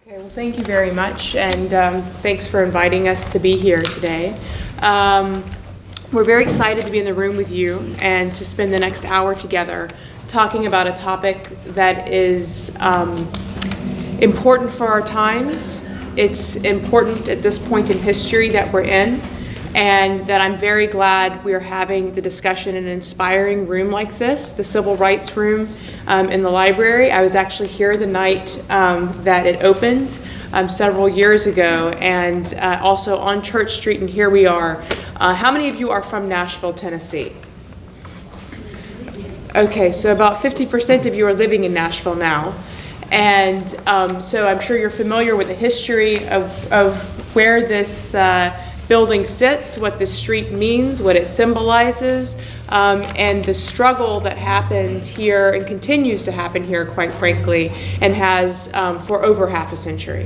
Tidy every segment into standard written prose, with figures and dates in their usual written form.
Okay, well, thank you very much, and thanks for inviting us to be here today. We're very excited to be in the room with you and to spend the next hour together talking about a topic that is important for our times. It's important at this point in history that we're in, and that I'm very glad we're having the discussion in an inspiring room like this, the Civil Rights Room in the library. I was actually here the night that it opened several years ago, and also on Church Street, and here we are. How many of you are from Nashville, Tennessee? Okay, so about 50% of you are living in Nashville now. And so I'm sure you're familiar with the history of where this building sits, what this street means, what it symbolizes, and the struggle that happened here and continues to happen here, quite frankly, and has for over half a century.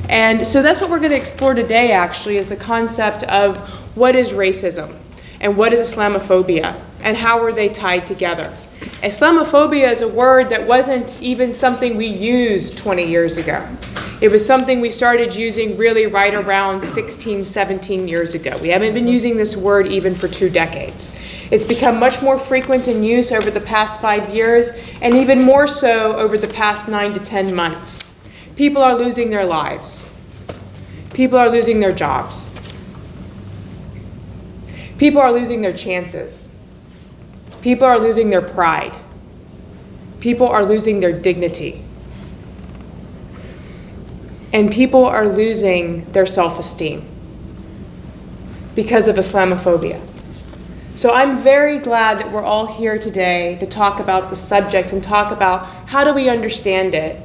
And so that's what we're going to explore today, actually, is the concept of what is racism and what is Islamophobia and how are they tied together. Islamophobia is a word that wasn't even something we used 20 years ago. It was something we started using really right around 16, 17 years ago. We haven't been using this word even for 2 decades. It's become much more frequent in use over the past 5 years, and even more so over the past 9 to 10 months. People are losing their lives. People are losing their jobs. People are losing their chances. People are losing their pride. People are losing their dignity. And people are losing their self-esteem because of Islamophobia. So I'm very glad that we're all here today to talk about the subject and talk about how do we understand it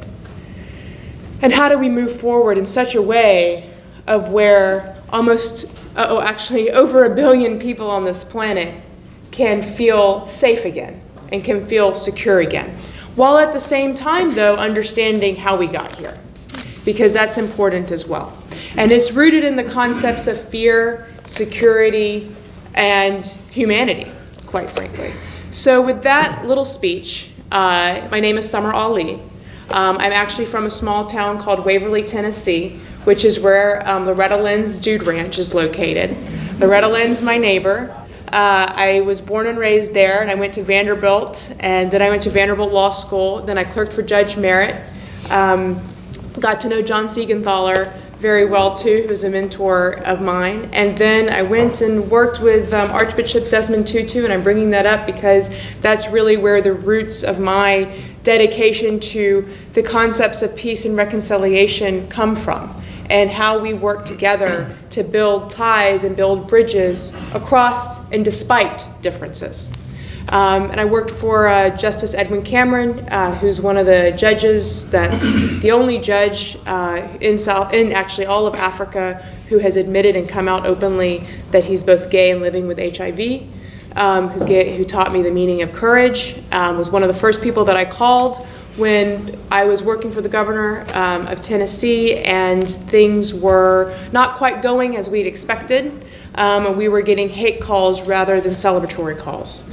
and how do we move forward in such a way of where actually over 1 billion people on this planet can feel safe again and can feel secure again, while at the same time, though, understanding how we got here, because that's important as well. And it's rooted in the concepts of fear, security, and humanity, quite frankly. So with that little speech, my name is Summer Ali. I'm actually from a small town called Waverly, Tennessee, which is where Loretta Lynn's Dude Ranch is located. Loretta Lynn's my neighbor. I was born and raised there, and I went to Vanderbilt, and then I went to Vanderbilt Law School. Then I clerked for Judge Merritt. Got to know John Siegenthaler very well, too, who was a mentor of mine. And then I went and worked with Archbishop Desmond Tutu, and I'm bringing that up because that's really where the roots of my dedication to the concepts of peace and reconciliation come from, and how we work together to build ties and build bridges across and despite differences. And I worked for Justice Edwin Cameron, who's one of the judges that's the only judge in actually all of Africa who has admitted and come out openly that he's both gay and living with HIV, who taught me the meaning of courage, was one of the first people that I called when I was working for the governor of Tennessee and things were not quite going as we'd expected. And we were getting hate calls rather than celebratory calls.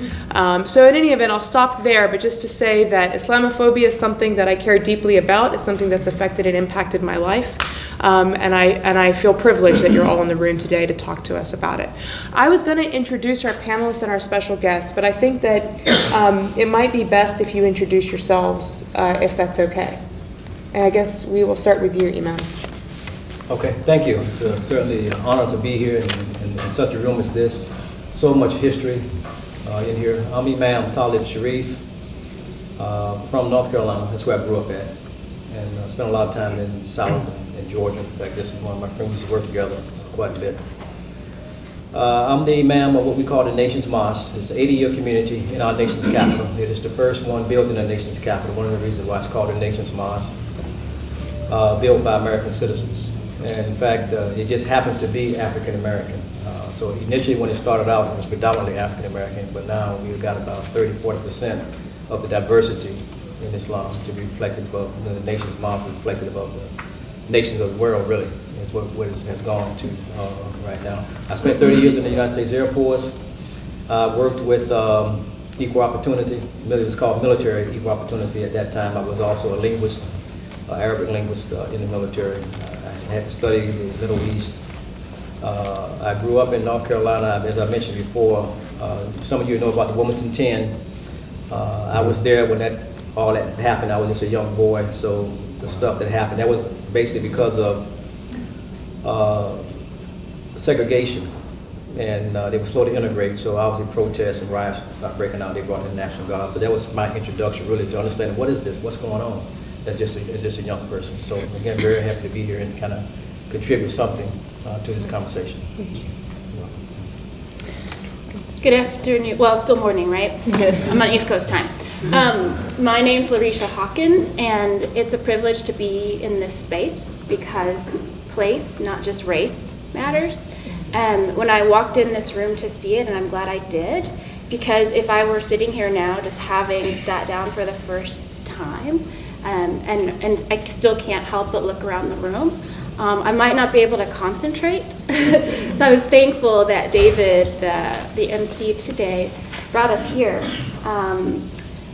So in any event, I'll stop there, but just to say that Islamophobia is something that I care deeply about. It's something that's affected and impacted my life. And I feel privileged that you're all in the room today to talk to us about it. I was going to introduce our panelists and our special guests, but I think that it might be best if you introduce yourselves, if that's okay. And I guess we will start with you, Imam. Okay, thank you. It's certainly an honor to be here in such a room as this. So much history in here. I'm Imam Talib Sharif from North Carolina. That's where I grew up at. And I spent a lot of time in the South and Georgia. In fact, this is one of my friends who work together quite a bit. I'm the Imam of what we call the Nation's Mosque. It's an 80-year community in our nation's capital. It is the first one built in the nation's capital. One of the reasons why it's called the Nation's Mosque, built by American citizens. And in fact, it just happened to be African American. So initially when it started out, it was predominantly African American, but now we've got about 30–40% of the diversity in Islam to be reflected above, the nation's mosque reflected above the nations of the world, really, is what it has gone to right now. I spent 30 years in the United States Air Force. Worked with equal opportunity. It was called military equal opportunity at that time. I was also a linguist Arabic linguist in the military. I had to study the Middle East. I grew up in North Carolina, as I mentioned before. Some of you know about the Wilmington 10. I was there when all that happened. I was just a young boy, so the stuff that happened, that was basically because of segregation, and they were slow to integrate, so I was in protests and riots started breaking out. They brought in the National Guard, so that was my introduction really to understanding what is this, what's going on as just a young person. So again, very happy to be here and kind of contribute something to this conversation. Good afternoon, well, still morning, right? I'm on East Coast time. My name's Lateesha Hawkins, and it's a privilege to be in this space because place, not just race, matters. When I walked in this room to see it, and I'm glad I did, because if I were sitting here now just having sat down for the first time, and I still can't help but look around the room, I might not be able to concentrate. So I was thankful that David, the MC today, brought us here.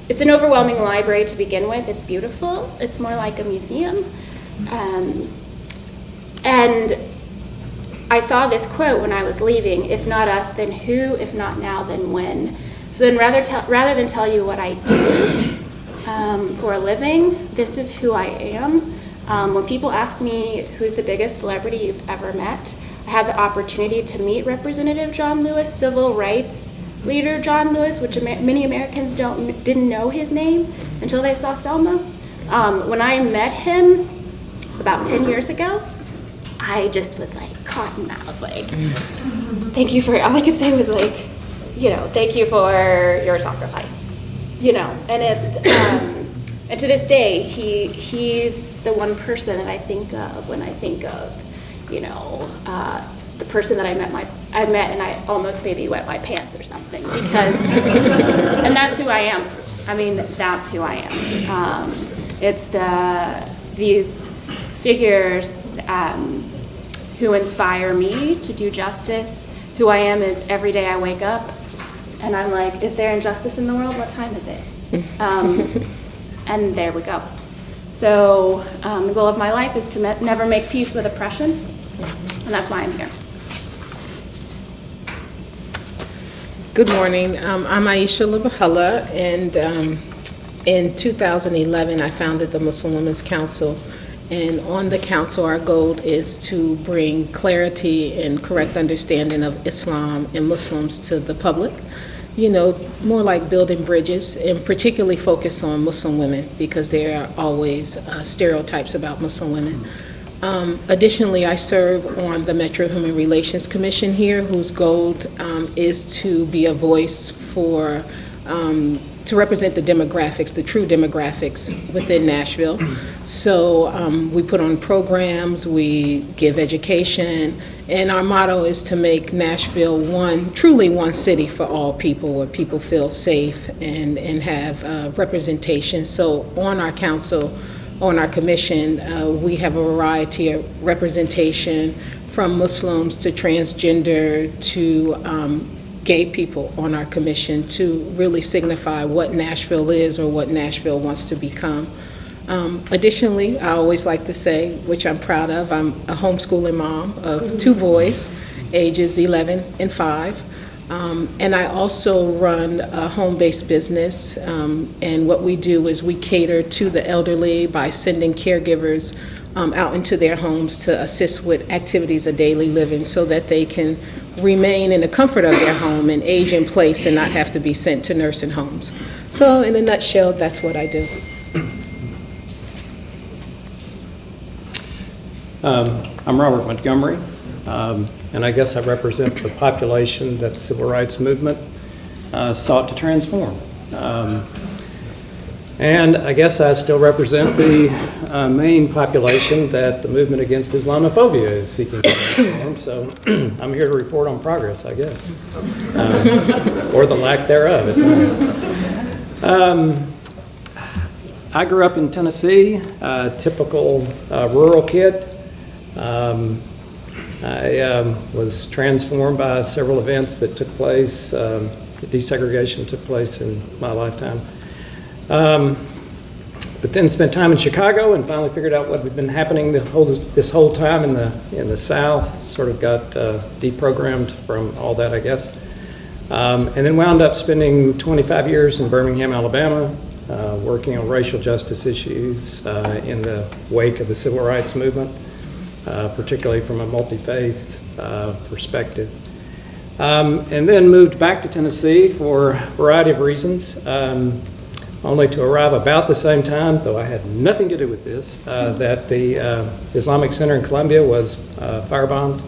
It's an overwhelming library to begin with. It's beautiful. It's more like a museum. And I saw this quote when I was leaving: "If not us, then who? If not now, then when?" So then rather than tell you what I do for a living, this is who I am. When people ask me who's the biggest celebrity you've ever met, I had the opportunity to meet Representative John Lewis, civil rights leader John Lewis, which many Americans didn't know his name until they saw Selma. When I met him about 10 years ago, I just was like cotton mouth, like, thank you for, all I could say was like, thank you for your sacrifice, and it's, and to this day, he's the one person that I think of when I think of, the person that I met and I almost maybe wet my pants or something, because, and that's who I am. I mean, that's who I am. It's these figures who inspire me to do justice. Who I am is every day I wake up and I'm like, is there injustice in the world? What time is it? And there we go. So the goal of my life is to never make peace with oppression, and that's why I'm here. Good morning. I'm Aisha Lou, and in 2011 I founded the Muslim Women's Council, and on the council our goal is to bring clarity and correct understanding of Islam and Muslims to the public. More like building bridges, and particularly focus on Muslim women because there are always stereotypes about Muslim women. Additionally, I serve on the Metro Human Relations Commission here, whose goal is to be a voice for, to represent the demographics, the true demographics within Nashville. So we put on programs, we give education, and our motto is to make Nashville truly one city for all people, where people feel safe and have representation. So on our council, on our commission, we have a variety of representation, from Muslims to transgender to gay people on our commission, to really signify what Nashville is or what Nashville wants to become. Additionally, I always like to say, which I'm proud of, I'm a homeschooling mom of 2 boys, ages 11 and 5. And I also run a home-based business, and what we do is we cater to the elderly by sending caregivers out into their homes to assist with activities of daily living so that they can remain in the comfort of their home and age in place and not have to be sent to nursing homes. So in a nutshell, that's what I do. I'm Robert Montgomery, and I guess I represent the population that the Civil Rights Movement sought to transform. And I guess I still represent the main population that the movement against Islamophobia is seeking to transform. So I'm here to report on progress, I guess, or the lack thereof at times. I grew up in Tennessee, a typical rural kid. I was transformed by several events that took place. Desegregation took place in my lifetime. But then spent time in Chicago and finally figured out what had been happening this whole time in the South. Sort of got deprogrammed from all that, I guess. And then wound up spending 25 years in Birmingham, Alabama, working on racial justice issues in the wake of the civil rights movement, particularly from a multi-faith perspective. And then moved back to Tennessee for a variety of reasons, only to arrive about the same time, though I had nothing to do with this, that the Islamic Center in Columbia was firebombed,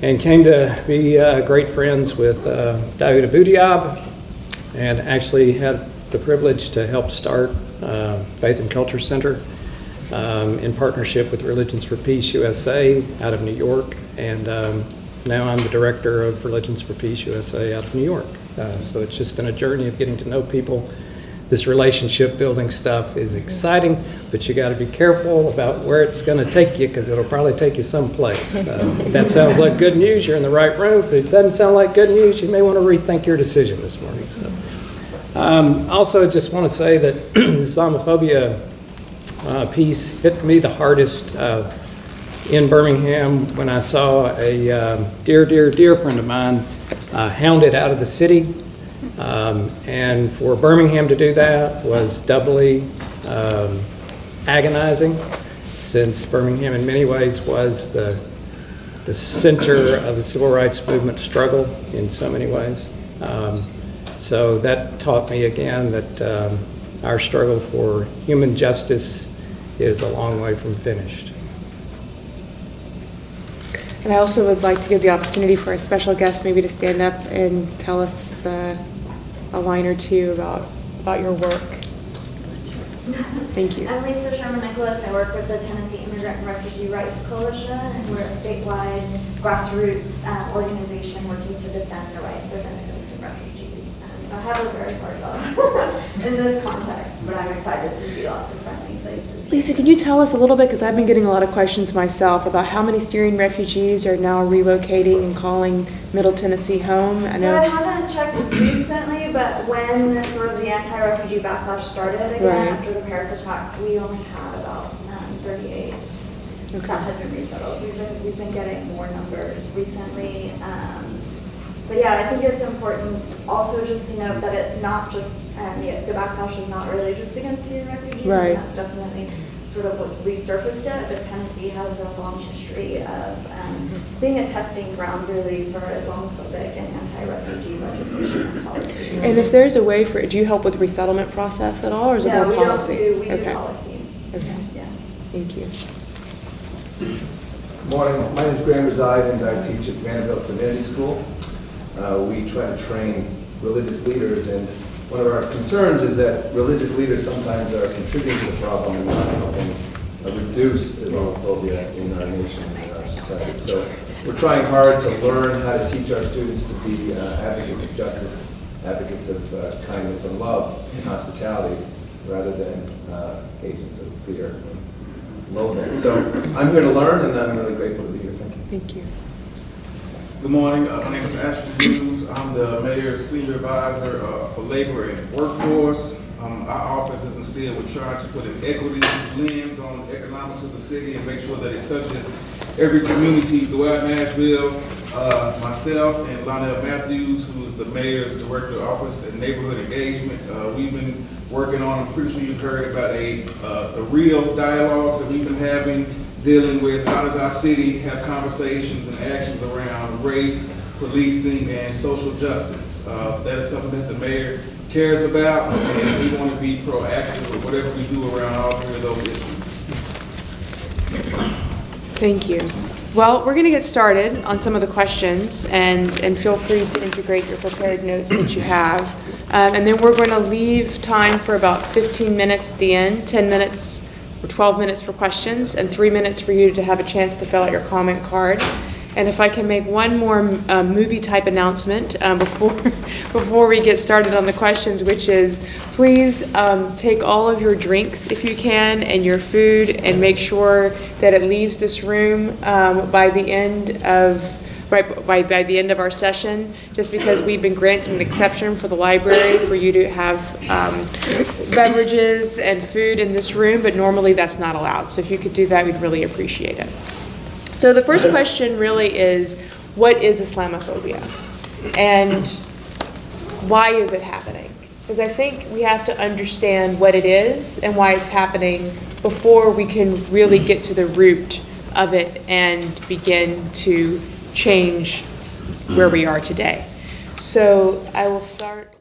and came to be great friends with Dawood Abu Diab, and actually had the privilege to help start Faith and Culture Center in partnership with Religions for Peace USA out of New York, and now I'm the director of Religions for Peace USA out of New York. So it's just been a journey of getting to know people. This relationship building stuff is exciting, but you got to be careful about where it's going to take you, because it'll probably take you someplace. If that sounds like good news, you're in the right room. If it doesn't sound like good news, you may want to rethink your decision this morning. So, also, just want to say that the Islamophobia piece hit me the hardest in Birmingham when I saw a dear friend of mine hounded out of the city. And for Birmingham to do that was doubly agonizing, since Birmingham in many ways was the center of the civil rights movement struggle in so many ways. So that taught me again that our struggle for human justice is a long way from finished. And I also would like to give the opportunity for a special guest maybe to stand up and tell us a line or two about your work. Thank you. I'm Lateesha Hawkins. I work with the Tennessee Immigrant and Refugee Rights Coalition, and we're a statewide grassroots organization working to defend the rights of immigrants and refugees. So I have a very hard job in this context, but I'm excited to see lots of friendly faces. Lisa, can you tell us a little bit, because I've been getting a lot of questions myself about how many Syrian refugees are now relocating and calling Middle Tennessee home? So I haven't checked recently, but when sort of the anti-refugee backlash started again after the Paris attacks, we only had about 38 that had been resettled. We've been getting more numbers recently. But yeah, I think it's important also just to note that it's not just, the backlash is not really just against Syrian refugees. Right. And that's definitely sort of what's resurfaced it, but Tennessee has a long history of being a testing ground really for Islamophobic and anti-refugee legislation and policy. And if there's a way for, do you help with the resettlement process at all, or is it more policy? No, we do policy. Okay. Yeah. Thank you. Good morning. My name is Graham Reside, and I teach at Vanderbilt Divinity School. We try to train religious leaders, and one of our concerns is that religious leaders sometimes are contributing to the problem and not helping reduce Islamophobia in our nation and in our society. So we're trying hard to learn how to teach our students to be advocates of justice, advocates of kindness and love and hospitality, rather than agents of fear and loathing. So I'm here to learn, and I'm really grateful to be here. Thank you. Thank you. Good morning. My name is Aisha Lou. I'm the Mayor's Senior Advisor for Labor and Workforce. Our office is instead we're trying to put an equity lens on economics of the city and make sure that it touches every community throughout Nashville. Myself and Lionel Matthews, who is the Mayor's Director of Office and Neighborhood Engagement, we've been working on, I'm pretty sure you've heard about the real dialogues that we've been having, dealing with how does our city have conversations and actions around race, policing, and social justice. That is something that the mayor cares about, and we want to be proactive with whatever we do around all three of those issues. Thank you. Well, we're going to get started on some of the questions, and feel free to integrate your prepared notes that you have. And then we're going to leave time for about 15 minutes at the end, 10 minutes or 12 minutes for questions, and 3 minutes for you to have a chance to fill out your comment card. And if I can make one more movie type announcement before we get started on the questions, which is please take all of your drinks if you can and your food, and make sure that it leaves this room by by the end of our session, just because we've been granted an exception for the library for you to have beverages and food in this room, but normally that's not allowed. So if you could do that, we'd really appreciate it. So the first question really is, what is Islamophobia? And why is it happening? Because I think we have to understand what it is and why it's happening before we can really get to the root of it and begin to change where we are today. So I will start.